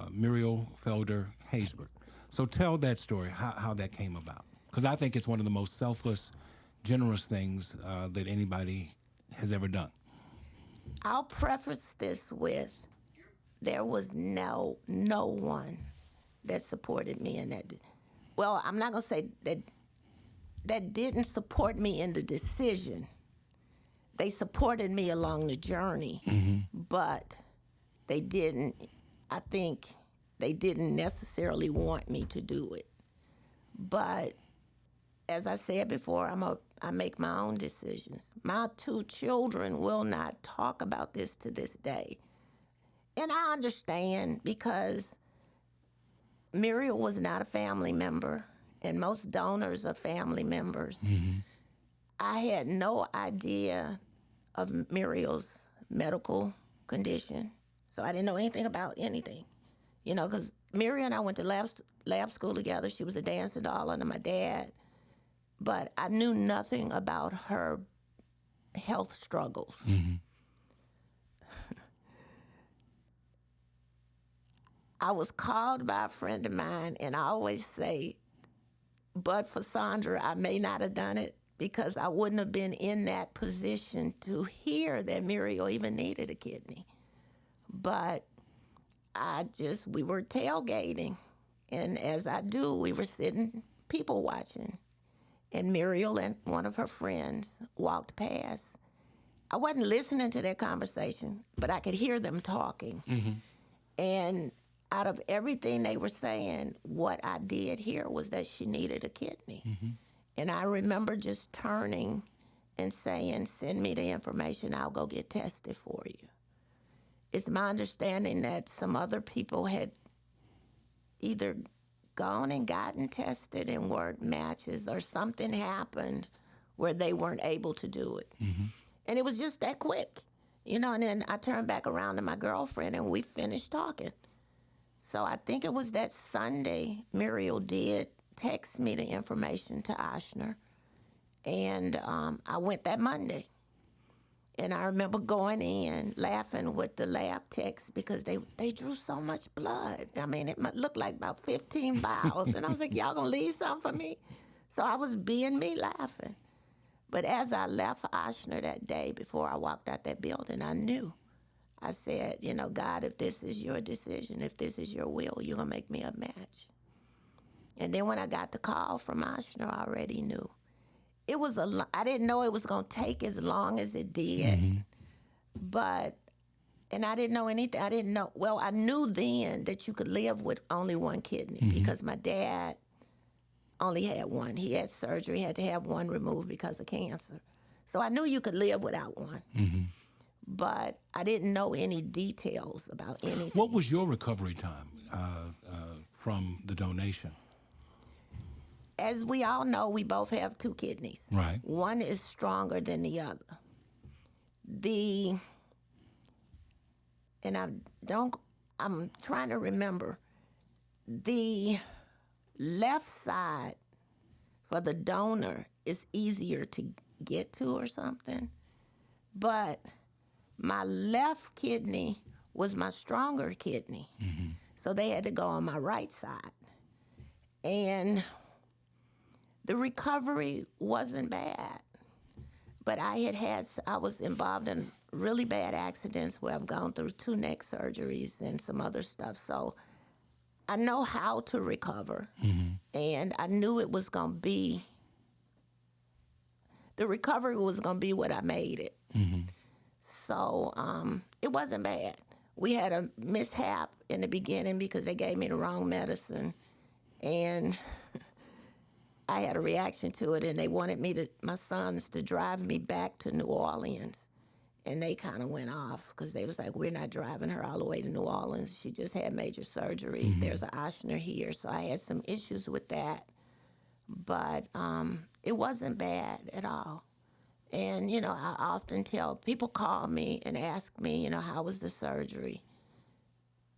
Muriel Felder Haysbert. So tell that story, how that came about. Because I think it's one of the most selfless, generous things that anybody has ever done. I'll preface this with, there was no one that supported me in that. Well, I'm not going to say that didn't support me in the decision. They supported me along the journey, but they didn't, I think they didn't necessarily want me to do it. But as I said before, I make my own decisions. My 2 children will not talk about this to this day. And I understand, because Muriel was not a family member, and most donors are family members. I had no idea of Muriel's medical condition, so I didn't know anything about anything. You know, because Muriel and I went to lab school together. She was a dancing doll under my dad. But I knew nothing about her health struggles. I was called by a friend of mine, and I always say, but for Sandra, I may not have done it, because I wouldn't have been in that position to hear that Muriel even needed a kidney. But we were tailgating, and as I do, we were sitting people watching. And Muriel and one of her friends walked past. I wasn't listening to their conversation, but I could hear them talking. And out of everything they were saying, what I did hear was that she needed a kidney. And I remember just turning and saying, send me the information, I'll go get tested for you. It's my understanding that some other people had either gone and gotten tested and weren't matches, or something happened where they weren't able to do it. And it was just that quick, you know, and then I turned back around to my girlfriend and we finished talking. So I think it was that Sunday, Muriel did text me the information to Ochsner, and I went that Monday. And I remember going in laughing with the lab techs, because they drew so much blood. I mean, it looked like about 15 vials. And I was like, y'all gonna leave something for me? So I was being me, laughing. But as I left Ochsner that day, before I walked out that building, I knew. I said, you know, God, if this is your decision, if this is your will, you're gonna make me a match. And then when I got the call from Ochsner, I already knew. It was I didn't know it was going to take as long as it did. And I didn't know anything. I didn't know, well, I knew then that you could live with only one kidney, because my dad only had one. He had surgery, had to have one removed because of cancer. So I knew you could live without one. But I didn't know any details about anything. What was your recovery time from the donation? As we all know, we both have 2 kidneys. Right. One is stronger than the other. I'm trying to remember. The left side for the donor is easier to get to or something. But my left kidney was my stronger kidney. So they had to go on my right side. And The recovery wasn't bad, but I was involved in really bad accidents where I've gone through 2 neck surgeries and some other stuff. So I know how to recover, and I knew it was going to be, the recovery was going to be what I made it. So it wasn't bad. We had a mishap in the beginning because they gave me the wrong medicine, and I had a reaction to it, and they wanted my sons to drive me back to New Orleans. And they kind of went off because they was like, we're not driving her all the way to New Orleans. She just had major surgery. There's an Ochsner here. So I had some issues with that. But it wasn't bad at all. And, I often tell, people call me and ask me, how was the surgery?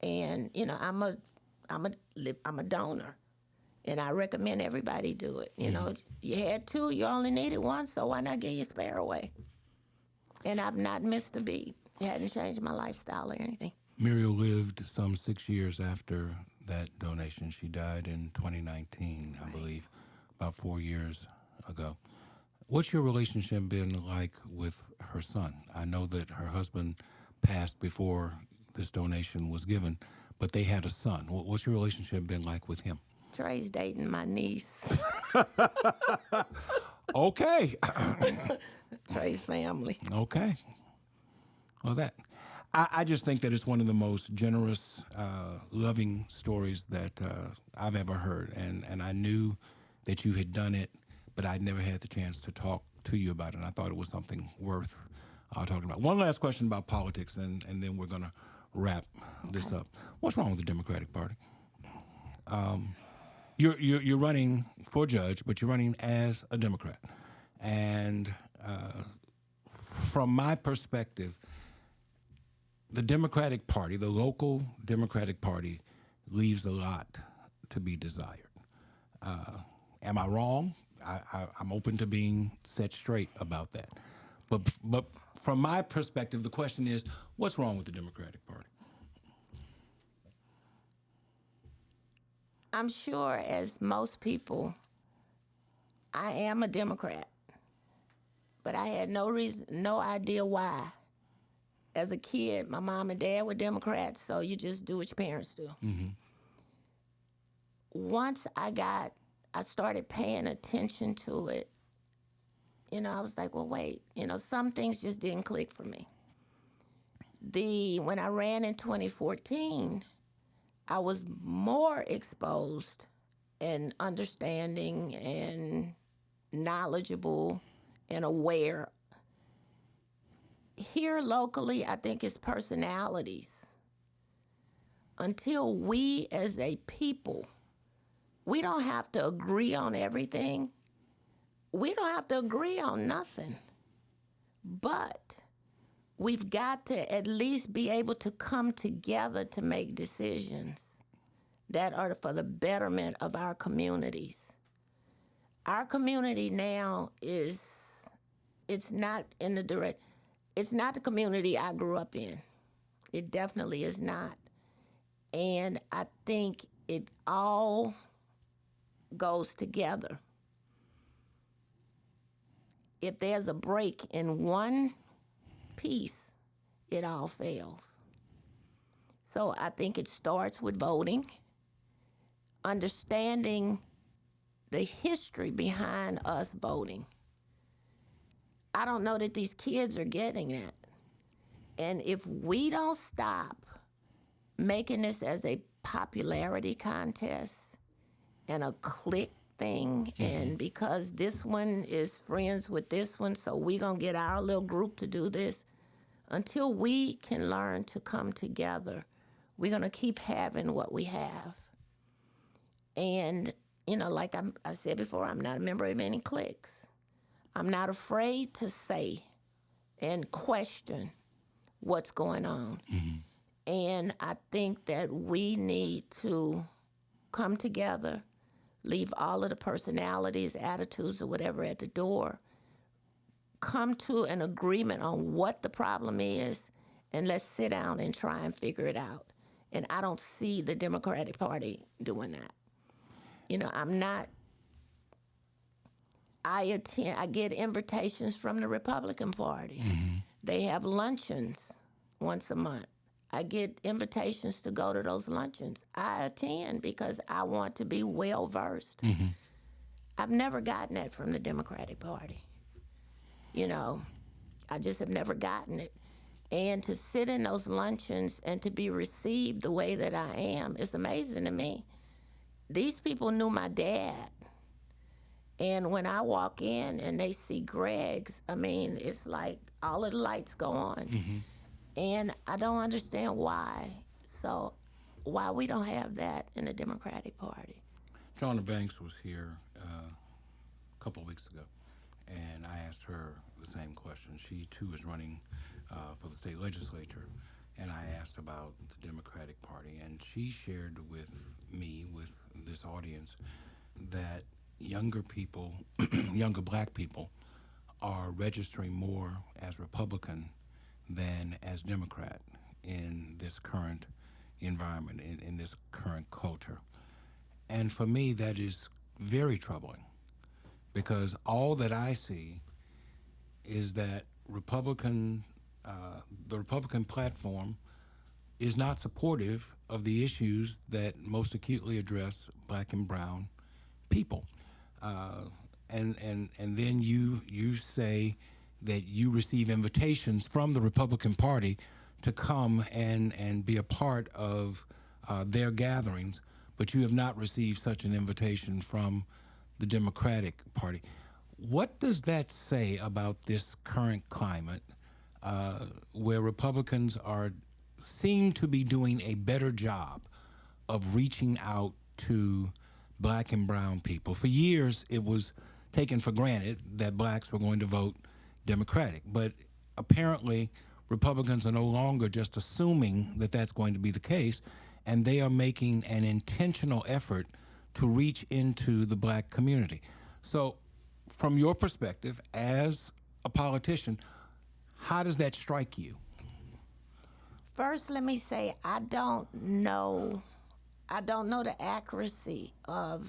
And, I'm a donor. And I recommend everybody do it. You had 2, you only needed 1, so why not give your spare away? And I've not missed a beat. It hadn't changed my lifestyle or anything. Muriel lived some 6 years after that donation. She died in 2019, I believe, about 4 years ago. What's your relationship been like with her son? I know that her husband passed before this donation was given, but they had a son. What's your relationship been like with him? Trey's dating my niece. Okay. Trey's family. Okay. Well, I just think that it's one of the most generous, loving stories that I've ever heard. And I knew that you had done it, but I'd never had the chance to talk to you about it. And I thought it was something worth talking about. One last question about politics, and then we're going to wrap this up. What's wrong with the Democratic Party? You're running for judge, but you're running as a Democrat. And from my perspective, the Democratic Party, the local Democratic Party, leaves a lot to be desired. Am I wrong? I'm open to being set straight about that. But from my perspective, the question is, what's wrong with the Democratic Party? I'm sure, as most people, I am a Democrat. But I had no idea why. As a kid, my mom and dad were Democrats, so you just do what your parents do. Once I started paying attention to it, I was like, well, wait, some things just didn't click for me. When I ran in 2014, I was more exposed and understanding and knowledgeable and aware. Here locally, I think it's personalities. Until we as a people, we don't have to agree on everything. We don't have to agree on nothing. But we've got to at least be able to come together to make decisions that are for the betterment of our communities. Our community now it's not the community I grew up in. It definitely is not. And I think it all goes together. If there's a break in one piece, it all fails. So I think it starts with voting, understanding the history behind us voting. I don't know that these kids are getting that. And if we don't stop making this as a popularity contest and a clique thing, and because this one is friends with this one, so we're going to get our little group to do this, until we can learn to come together, we're going to keep having what we have. And, like I said before, I'm not a member of any cliques. I'm not afraid to say and question what's going on. And I think that we need to come together, leave all of the personalities, attitudes, or whatever at the door, come to an agreement on what the problem is, and let's sit down and try and figure it out. And I don't see the Democratic Party doing that. I'm not I get invitations from the Republican Party. They have luncheons once a month. I get invitations to go to those luncheons. I attend because I want to be well versed. I've never gotten that from the Democratic Party. You know, I just have never gotten it. And to sit in those luncheons and to be received the way that I am is amazing to me. These people knew my dad. And when I walk in and they see Greg's, I mean, it's like all of the lights go on. And I don't understand why. So why we don't have that in the Democratic Party. Joanna Banks was here a couple of weeks ago, and I asked her the same question. She, too, is running for the state legislature, and I asked about the Democratic Party, and she shared with me, with this audience, that younger people, younger black people, are registering more as Republican than as Democrat in this current environment, in this current culture. And for me, that is very troubling, because all that I see is that the Republican platform is not supportive of the issues that most acutely address black and brown people. And then you say that you receive invitations from the Republican Party to come and be a part of their gatherings, but you have not received such an invitation from the Democratic Party. What does that say about this current climate where Republicans seem to be doing a better job of reaching out to black and brown people? For years, it was taken for granted that blacks were going to vote Democratic, but apparently Republicans are no longer just assuming that that's going to be the case, and they are making an intentional effort to reach into the black community. So from your perspective as a politician, how does that strike you? First, let me say I don't know the accuracy of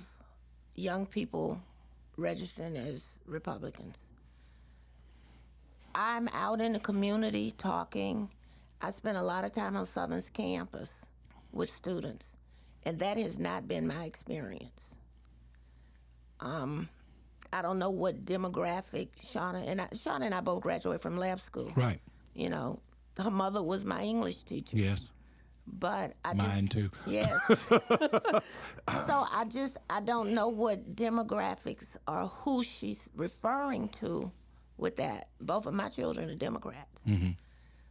young people registering as Republicans. I'm out in the community talking. I spend a lot of time on Southern's campus with students, and that has not been my experience. I don't know what demographic Shauna and I both graduated from lab school. Right. You know, her mother was my English teacher. Yes. But Mine too. Yes. So I don't know what demographics or who she's referring to with that. Both of my children are Democrats.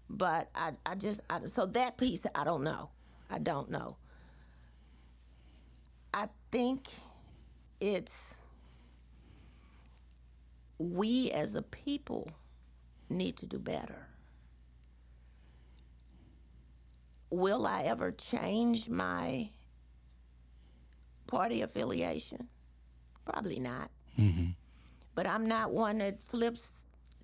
But so that piece, I don't know. I don't know. I think we as a people need to do better. Will I ever change my party affiliation? Probably not. But I'm not one that flips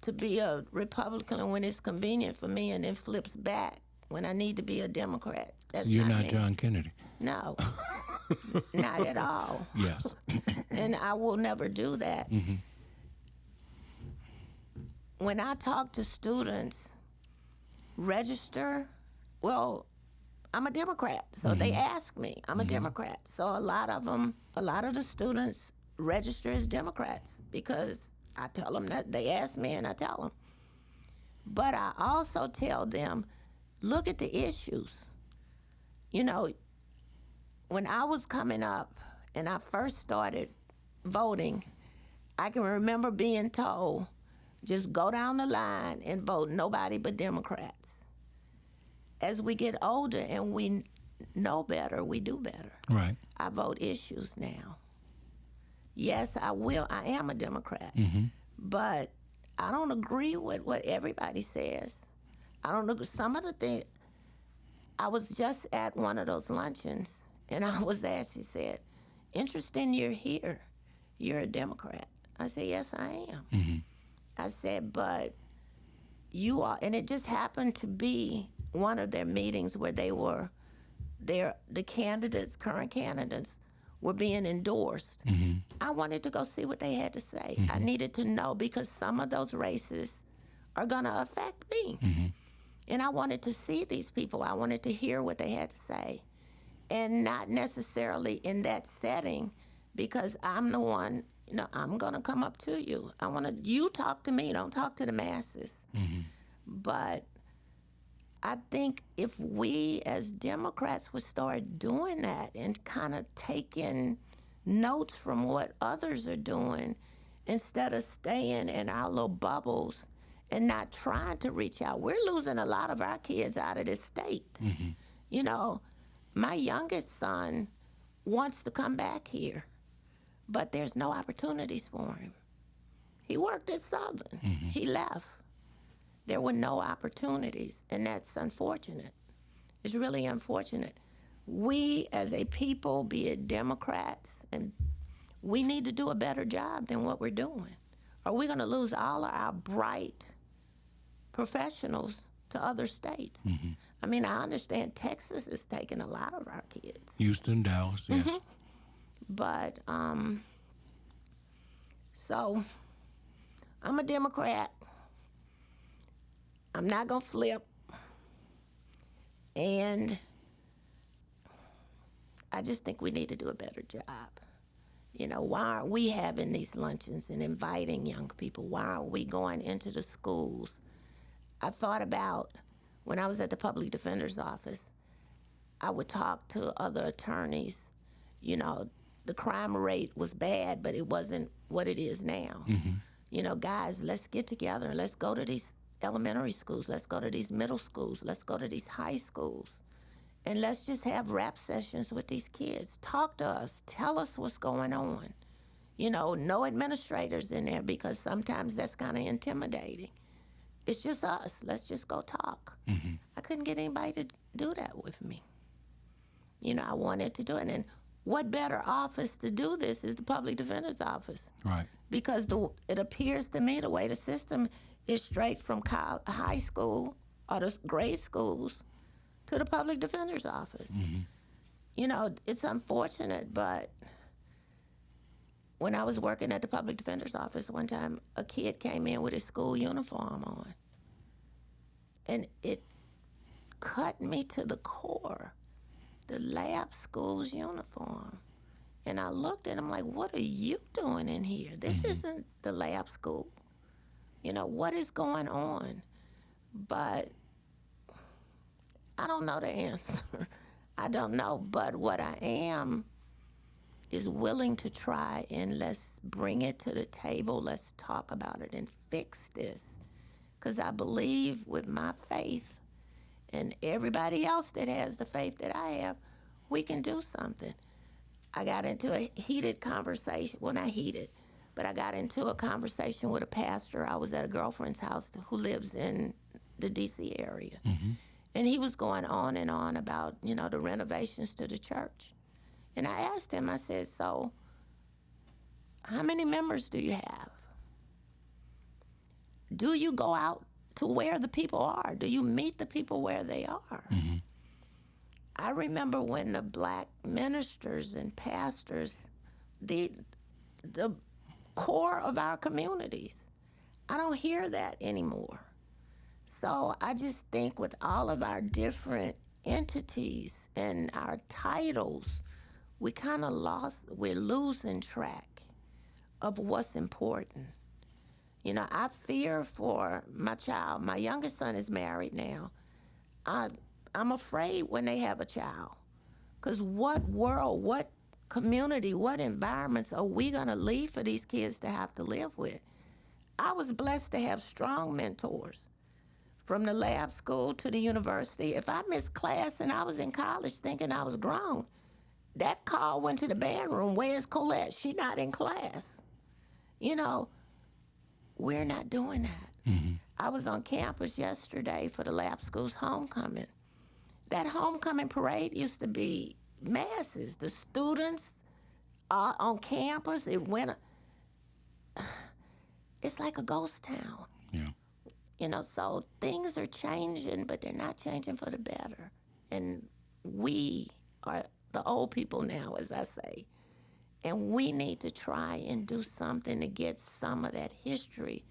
to be a Republican when it's convenient for me and then flips back when I need to be a Democrat. That's so you're not me. John Kennedy? No, not at all. Yes. And I will never do that. When I talk to students, register, well, I'm a Democrat, so they ask me. I'm a Democrat. So a lot of the students register as Democrats because I tell them that. They ask me and I tell them. But I also tell them, look at the issues. You know, when I was coming up and I first started voting, I can remember being told, just go down the line and vote nobody but Democrats. As we get older and we know better, we do better. Right. I vote issues now. Yes, I will. I am a Democrat. But I don't agree with what everybody says. I don't agree. Some of the things, I was just at one of those luncheons and I was asked, he said, interesting you're here. You're a Democrat. I said, yes, I am. I said, but you are, and it just happened to be one of their meetings where the candidates, current candidates, were being endorsed. I wanted to go see what they had to say. I needed to know because some of those races are going to affect me. And I wanted to see these people. I wanted to hear what they had to say. And not necessarily in that setting because I'm the one, I'm going to come up to you. You talk to me, don't talk to the masses. But I think if we as Democrats would start doing that and kind of taking notes from what others are doing instead of staying in our little bubbles and not trying to reach out. We're losing a lot of our kids out of this state. My youngest son wants to come back here, but there's no opportunities for him. He worked at Southern. He left. There were no opportunities, and that's unfortunate. It's really unfortunate. We as a people, be it Democrats, and we need to do a better job than what we're doing. Or we're going to lose all of our bright professionals to other states. I mean, I understand Texas is taking a lot of our kids. Houston, Dallas, yes. But, so, I'm a Democrat. I'm not going to flip. And I just think we need to do a better job. Why aren't we having these luncheons and inviting young people? Why aren't we going into the schools? I thought about when I was at the public defender's office, I would talk to other attorneys. The crime rate was bad, but it wasn't what it is now. Guys, let's get together and let's go to these elementary schools. Let's go to these middle schools. Let's go to these high schools. And let's just have rap sessions with these kids. Talk to us. Tell us what's going on. No administrators in there because sometimes that's kind of intimidating. It's just us. Let's just go talk. I couldn't get anybody to do that with me. I wanted to do it. And what better office to do this is the public defender's office. Right. Because it appears to me the way the system is straight from high school or the grade schools to the public defender's office. It's unfortunate, but when I was working at the public defender's office one time, a kid came in with his school uniform on. And it cut me to the core, the lab school's uniform. And I looked at him like, what are you doing in here? This isn't the lab school. What is going on? But I don't know the answer. I don't know. But what I am is willing to try and let's bring it to the table. Let's talk about it and fix this. Because I believe with my faith and everybody else that has the faith that I have, we can do something. I got into a heated conversation. Well, not heated, but I got into a conversation with a pastor. I was at a girlfriend's house who lives in the D.C. area. And he was going on and on about, the renovations to the church. And I asked him, I said, so how many members do you have? Do you go out to where the people are? Do you meet the people where they are? I remember when the black ministers and pastors, the core of our communities, I don't hear that anymore. So I just think with all of our different entities and our titles, we're losing track of what's important. I fear for my child. My youngest son is married now. I'm afraid when they have a child. Because what world, what community, what environments are we going to leave for these kids to have to live with? I was blessed to have strong mentors. From the lab school to the university. If I missed class and I was in college thinking I was grown, that call went to the band room. Where's Colette? She not in class. We're not doing that. I was on campus yesterday for the lab school's homecoming. That homecoming parade used to be masses. The students on campus, it's like a ghost town. Yeah. So things are changing, but they're not changing for the better. And we are the old people now, as I say. And we need to try and do something to get some of that history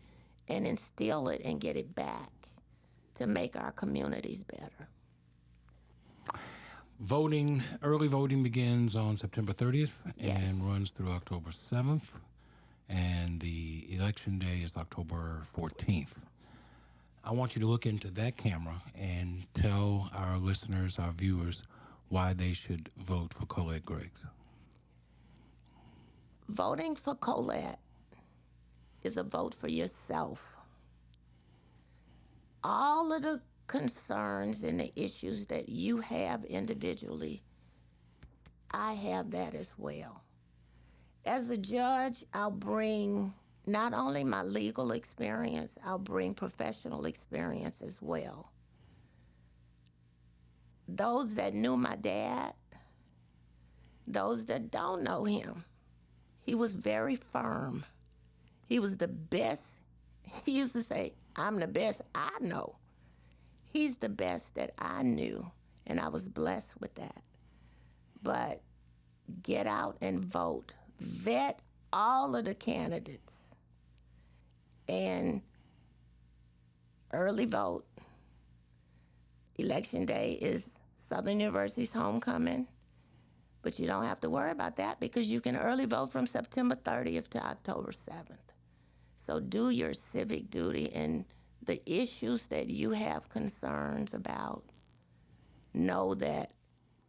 and instill it and get it back to make our communities better. Early voting begins on September 30th Yes. and runs through October 7th. And the election day is October 14th. I want you to look into that camera and tell our listeners, our viewers, why they should vote for Colette Griggs. Voting for Colette is a vote for yourself. All of the concerns and the issues that you have individually, I have that as well. As a judge, I'll bring not only my legal experience, I'll bring professional experience as well. Those that knew my dad, those that don't know him, he was very firm. He was the best. He used to say, I'm the best I know. He's the best that I knew, and I was blessed with that. But get out and vote. Vet all of the candidates. And early vote. Election day is Southern University's homecoming. But you don't have to worry about that because you can early vote from September 30th to October 7th. So do your civic duty, and the issues that you have concerns about, know that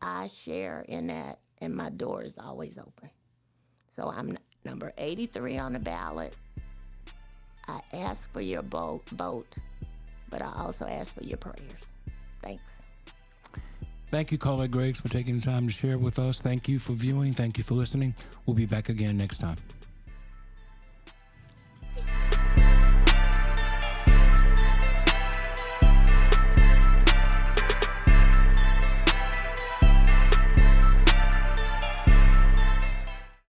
I share in that, and my door is always open. So I'm number 83 on the ballot. I ask for your vote, but I also ask for your prayers. Thanks. Thank you, Colette Griggs, for taking the time to share with us. Thank you for viewing. Thank you for listening. We'll be back again next time.